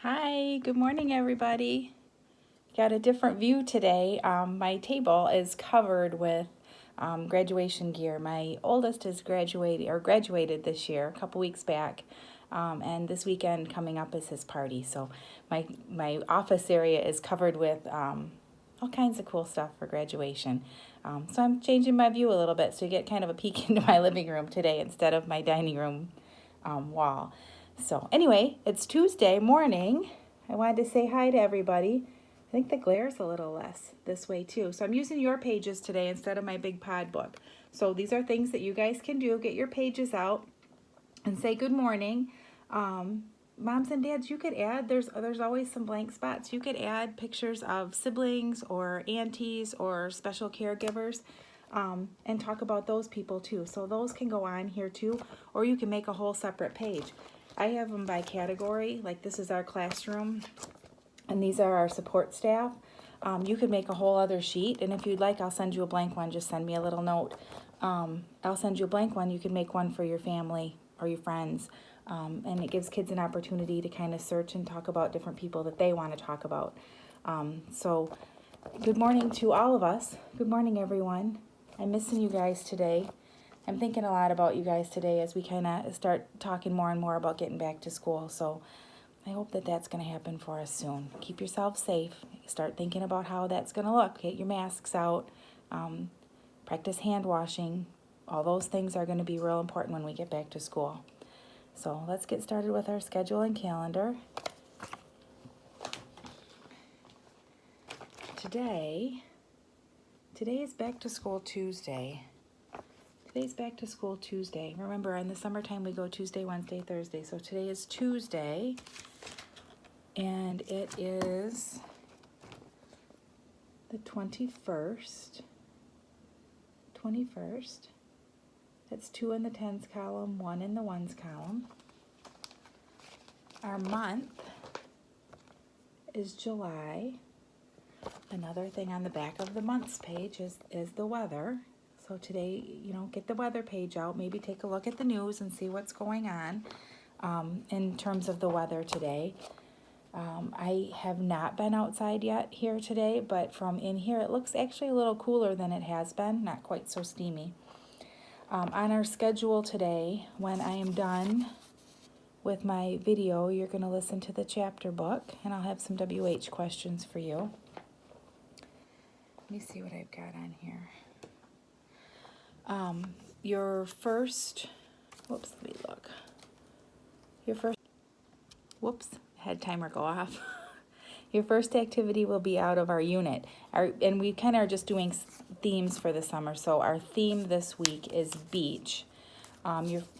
Hi, good morning, everybody. Got a different view today. My table is covered with graduation gear. My oldest is graduated this year, a couple weeks back, and this weekend coming up is his party. So my office area is covered with all kinds of cool stuff for graduation. So I'm changing my view a little bit so you get kind of a peek into my living room today instead of my dining room wall. So anyway, it's Tuesday morning. I wanted to say hi to everybody. I think the glare's a little less this way too. So I'm using your pages today instead of my big pod book. So these are things that you guys can do. Get your pages out and say good morning. Moms and dads, you could add, there's always some blank spots. You could add pictures of siblings or aunties or special caregivers and talk about those people too. So those can go on here too, or you can make a whole separate page. I have them by category, like this is our classroom, and these are our support staff. You could make a whole other sheet, and if you'd like, I'll send you a blank one. Just send me a little note. I'll send you a blank one. You can make one for your family or your friends, and it gives kids an opportunity to kind of search and talk about different people that they want to talk about. So good morning to all of us. Good morning, everyone. I'm missing you guys today. I'm thinking a lot about you guys today as we kind of start talking more and more about getting back to school. So I hope that that's going to happen for us soon. Keep yourself safe. Start thinking about how that's going to look. Get your masks out. Practice hand washing. All those things are going to be real important when we get back to school. So let's get started with our schedule and calendar. Today is Back to School Tuesday. Today's Back to School Tuesday. Remember, in the summertime we go Tuesday, Wednesday, Thursday. So today is Tuesday, and it is the 21st. That's 2 in the tens column, 1 in the ones column. Our month is July. Another thing on the back of the months page is the weather. So today, get the weather page out. Maybe take a look at the news and see what's going on in terms of the weather today. I have not been outside yet here today, but from in here, it looks actually a little cooler than it has been, not quite so steamy. On our schedule today, when I am done with my video, you're going to listen to the chapter book, and I'll have some WH questions for you. Let me see what I've got on here. Your first, let me look. Had timer go off. Your first activity will be out of our unit. And we kind of are just doing themes for the summer. So our theme this week is beach.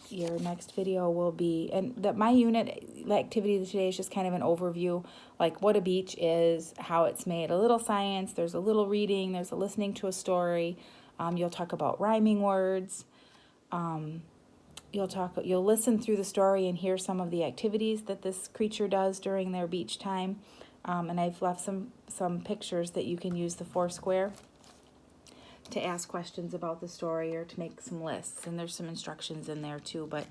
Your next video will be, and my unit activity today is just kind of an overview, like what a beach is, how it's made, a little science, there's a little reading, there's a listening to a story. You'll talk about rhyming words. You'll listen through the story and hear some of the activities that this creature does during their beach time. And I've left some pictures that you can use the Foursquare to ask questions about the story or to make some lists. And there's some instructions in there too. But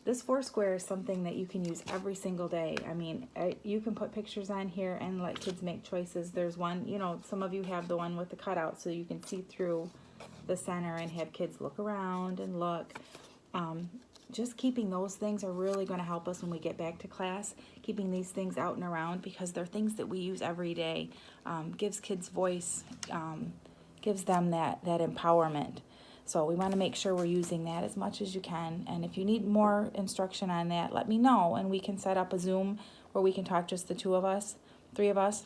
this Foursquare is something that you can use every single day. I mean, you can put pictures on here and let kids make choices. There's one, some of you have the one with the cutout so you can see through the center and have kids look around and look. Just keeping those things are really going to help us when we get back to class. Keeping these things out and around because they're things that we use every day. Gives kids voice, gives them that empowerment. So we want to make sure we're using that as much as you can. And if you need more instruction on that, let me know. And we can set up a Zoom where we can talk just the three of us.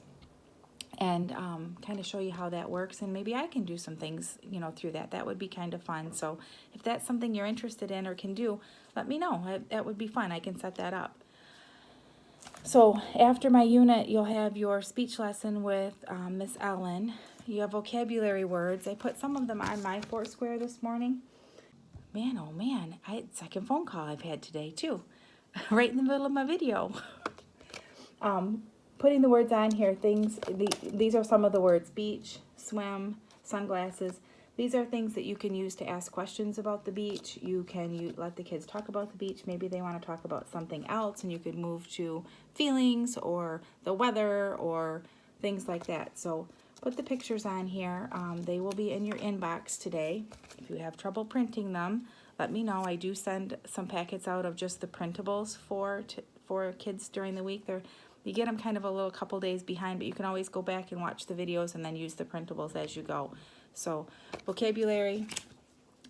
And kind of show you how that works, and maybe I can do some things, through that. That would be kind of fun. So if that's something you're interested in or can do, let me know. That would be fun. I can set that up. So after my unit, you'll have your speech lesson with Miss Ellen. You have vocabulary words. I put some of them on my Foursquare this morning. Man, oh man, second phone call I've had today too, right in the middle of my video. Putting the words on here, these are some of the words: beach, swim, sunglasses. these are things that you can use to ask questions about the beach. You can let the kids talk about the beach. Maybe they want to talk about something else, and you could move to feelings or the weather or things like that. So put the pictures on here. They will be in your inbox today. If you have trouble printing them, let me know. I do send some packets out of just the printables for kids during the week. You get them kind of a little couple days behind, but you can always go back and watch the videos and then use the printables as you go. So vocabulary,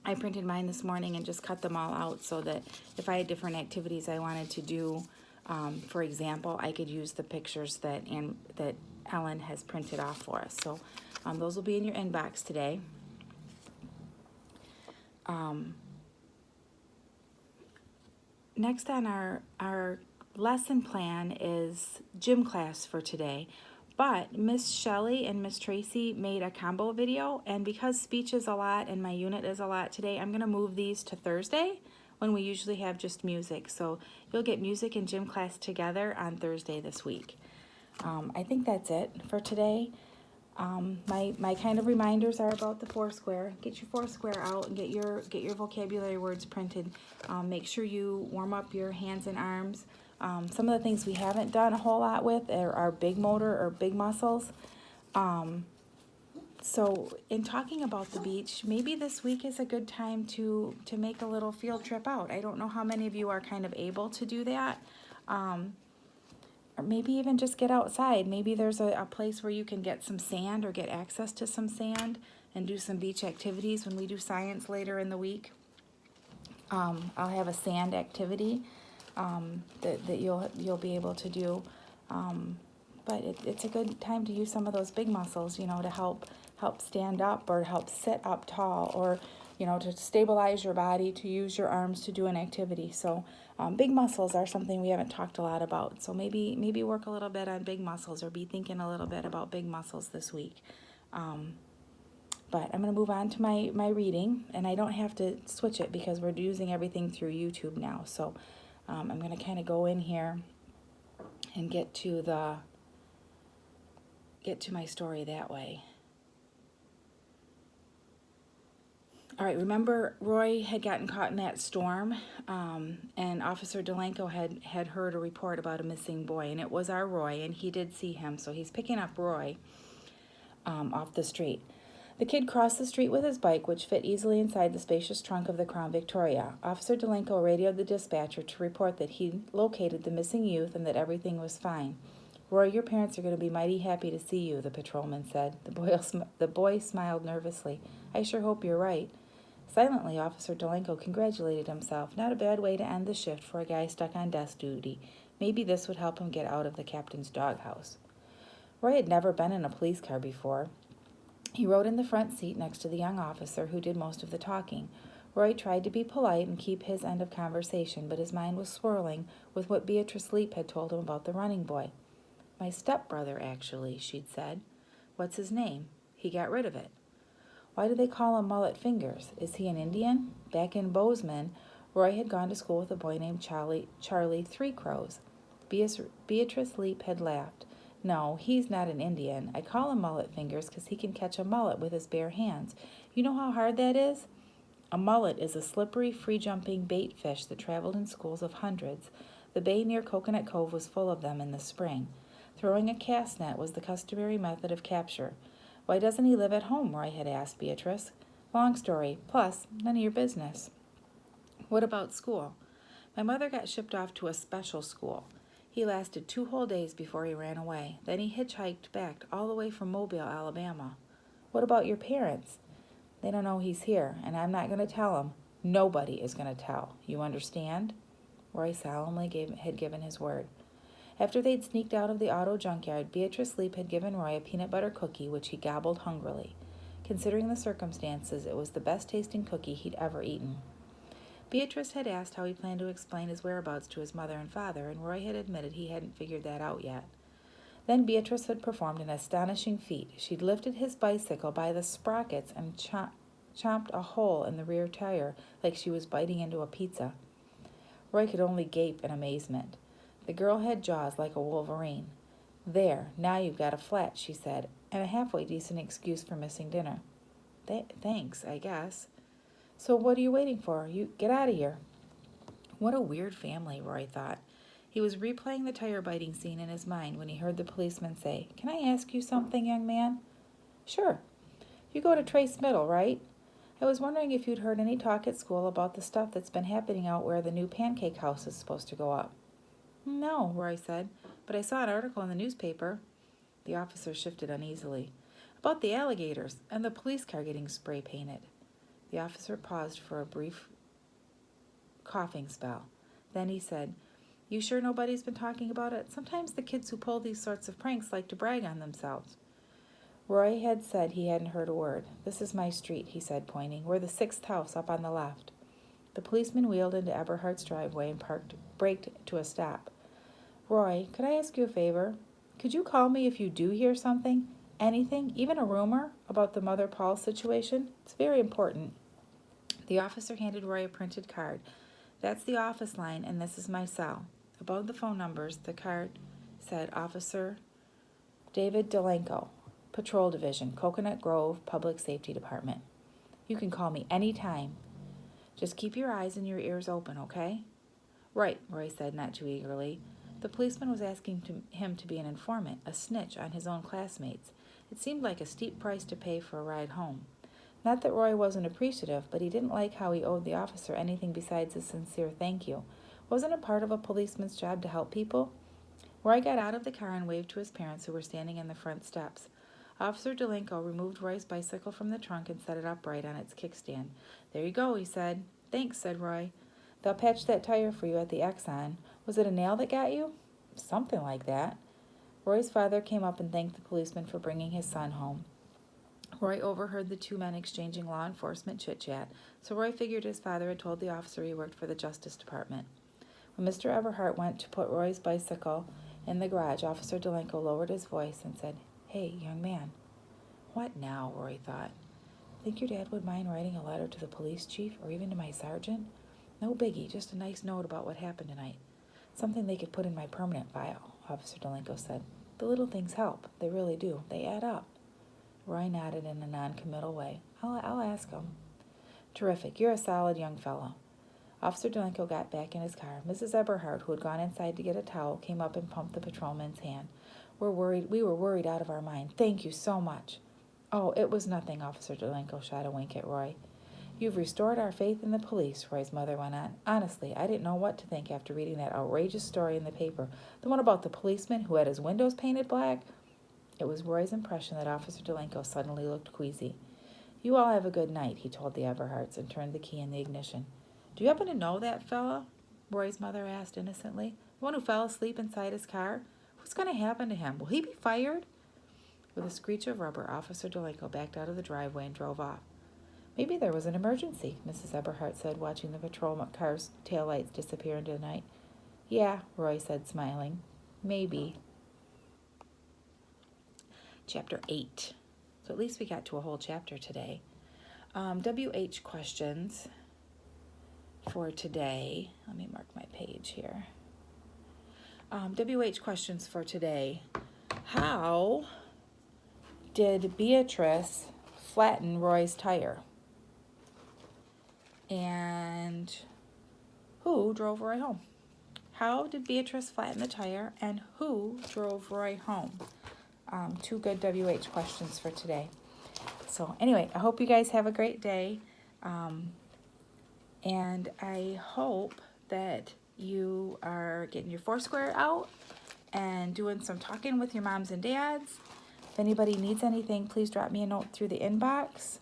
I printed mine this morning and just cut them all out so that if I had different activities I wanted to do, for example, I could use the pictures that Ellen has printed off for us. So those will be in your inbox today. Next on our lesson plan is gym class for today. But Miss Shelley and Miss Tracy made a combo video, and because speech is a lot and my unit is a lot today, I'm going to move these to Thursday when we usually have just music. So you'll get music and gym class together on Thursday this week. I think that's it for today. My kind of reminders are about the Foursquare. Get your Foursquare out and get your vocabulary words printed. Make sure you warm up your hands and arms. Some of the things we haven't done a whole lot with are our big motor or big muscles. So in talking about the beach, maybe this week is a good time to make a little field trip out. I don't know how many of you are kind of able to do that. Or maybe even just get outside. Maybe there's a place where you can get some sand or get access to some sand and do some beach activities when we do science later in the week. I'll have a sand activity that you'll be able to do. But it's a good time to use some of those big muscles, to help stand up or help sit up tall, or to stabilize your body, to use your arms to do an activity. So big muscles are something we haven't talked a lot about. So maybe work a little bit on big muscles, or be thinking a little bit about big muscles this week. But I'm going to move on to my reading, and I don't have to switch it because we're using everything through YouTube now. So I'm going to kind of go in here and get to my story that way. All right, remember Roy had gotten caught in that storm, and Officer Delanco had heard a report about a missing boy, and it was our Roy, and he did see him, so he's picking up Roy off the street. The kid crossed the street with his bike, which fit easily inside the spacious trunk of the Crown Victoria. Officer Delanco radioed the dispatcher to report that he located the missing youth and that everything was fine. Roy, your parents are going to be mighty happy to see you, the patrolman said. The boy smiled nervously. I sure hope you're right. Silently, Officer Delanco congratulated himself. Not a bad way to end the shift for a guy stuck on desk duty. Maybe this would help him get out of the captain's doghouse. Roy had never been in a police car before. He rode in the front seat next to the young officer who did most of the talking. Roy tried to be polite and keep his end of conversation, but his mind was swirling with what Beatrice Leap had told him about the running boy. My stepbrother, actually, she'd said. What's his name? He got rid of it. Why do they call him Mullet Fingers? Is he an Indian? Back in Bozeman, Roy had gone to school with a boy named Charlie Three Crows. Beatrice Leap had laughed. No, he's not an Indian. I call him Mullet Fingers because he can catch a mullet with his bare hands. You know how hard that is? A mullet is a slippery, free-jumping bait fish that traveled in schools of hundreds. The bay near Coconut Cove was full of them in the spring. Throwing a cast net was the customary method of capture. Why doesn't he live at home? Roy had asked Beatrice. Long story. Plus, none of your business. What about school? My mother got shipped off to a special school. He lasted 2 whole days before he ran away. Then he hitchhiked back all the way from Mobile, Alabama. What about your parents? They don't know he's here, and I'm not going to tell them. Nobody is going to tell. You understand? Roy solemnly had given his word. After they'd sneaked out of the auto junkyard, Beatrice Leap had given Roy a peanut butter cookie, which he gobbled hungrily. Considering the circumstances, it was the best-tasting cookie he'd ever eaten. Beatrice had asked how he planned to explain his whereabouts to his mother and father, and Roy had admitted he hadn't figured that out yet. Then Beatrice had performed an astonishing feat. She'd lifted his bicycle by the sprockets and chomped a hole in the rear tire like she was biting into a pizza. Roy could only gape in amazement. The girl had jaws like a wolverine. There, now you've got a flat, she said, and a halfway decent excuse for missing dinner. Thanks, I guess. So what are you waiting for? You get out of here. What a weird family, Roy thought. He was replaying the tire biting scene in his mind when he heard the policeman say, "Can I ask you something, young man?" "Sure. You go to Trace Middle, right? I was wondering if you'd heard any talk at school about the stuff that's been happening out where the new pancake house is supposed to go up." "No," Roy said, "but I saw an article in the newspaper." The officer shifted uneasily. "About the alligators and the police car getting spray painted." The officer paused for a brief coughing spell. Then he said, "You sure nobody's been talking about it? Sometimes the kids who pull these sorts of pranks like to brag on themselves." Roy had said he hadn't heard a word. "This is my street," he said, pointing. "We're the 6th house up on the left." The policeman wheeled into Eberhardt's driveway and braked to a stop. "Roy, could I ask you a favor? Could you call me if you do hear something, anything, even a rumor, about the Mother Paul situation? It's very important." The officer handed Roy a printed card. "That's the office line, and this is my cell." Above the phone numbers, the card said, "Officer David Delanco, Patrol Division, Coconut Grove Public Safety Department. You can call me any time. Just keep your eyes and your ears open, okay?" "Right," Roy said, not too eagerly. The policeman was asking him to be an informant, a snitch on his own classmates. It seemed like a steep price to pay for a ride home. Not that Roy wasn't appreciative, but he didn't like how he owed the officer anything besides a sincere thank you. Wasn't it part of a policeman's job to help people? Roy got out of the car and waved to his parents, who were standing on the front steps. Officer Delanco removed Roy's bicycle from the trunk and set it upright on its kickstand. "There you go," he said. "Thanks," said Roy. "They'll patch that tire for you at the Exxon. Was it a nail that got you?" "Something like that." Roy's father came up and thanked the policeman for bringing his son home. Roy overheard the two men exchanging law enforcement chit-chat, so Roy figured his father had told the officer he worked for the Justice Department. When Mr. Eberhardt went to put Roy's bicycle in the garage, Officer Delanco lowered his voice and said, "Hey, young man." "What now?" Roy thought. "Think your dad would mind writing a letter to the police chief or even to my sergeant? No biggie, just a nice note about what happened tonight. Something they could put in my permanent file," Officer Delanco said. "The little things help. They really do. They add up." Roy nodded in a non-committal way. I'll ask him." "Terrific. You're a solid young fellow." Officer Delanco got back in his car. Mrs. Eberhardt, who had gone inside to get a towel, came up and pumped the patrolman's hand. We were worried out of our mind. Thank you so much." "Oh, it was nothing," Officer Delanco shot a wink at Roy. "You've restored our faith in the police," Roy's mother went on. "Honestly, I didn't know what to think after reading that outrageous story in the paper. The one about the policeman who had his windows painted black." It was Roy's impression that Officer Delanco suddenly looked queasy. "You all have a good night," he told the Eberhardts and turned the key in the ignition. "Do you happen to know that fella?" Roy's mother asked innocently. "The one who fell asleep inside his car? What's going to happen to him? Will he be fired?" With a screech of rubber, Officer Delanco backed out of the driveway and drove off. "Maybe there was an emergency," Mrs. Eberhardt said, watching the patrol car's taillights disappear into the night. "Yeah," Roy said, smiling. "Maybe." Chapter 8. So at least we got to a whole chapter today. WH questions for today. Let me mark my page here. WH questions for today. How did Beatrice flatten Roy's tire? And who drove Roy home? How did Beatrice flatten the tire, and who drove Roy home? Two good WH questions for today. So anyway, I hope you guys have a great day. And I hope that you are getting your Foursquare out and doing some talking with your moms and dads. If anybody needs anything, please drop me a note through the inbox.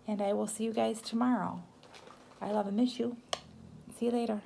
And I will see you guys tomorrow. I love and miss you. See you later.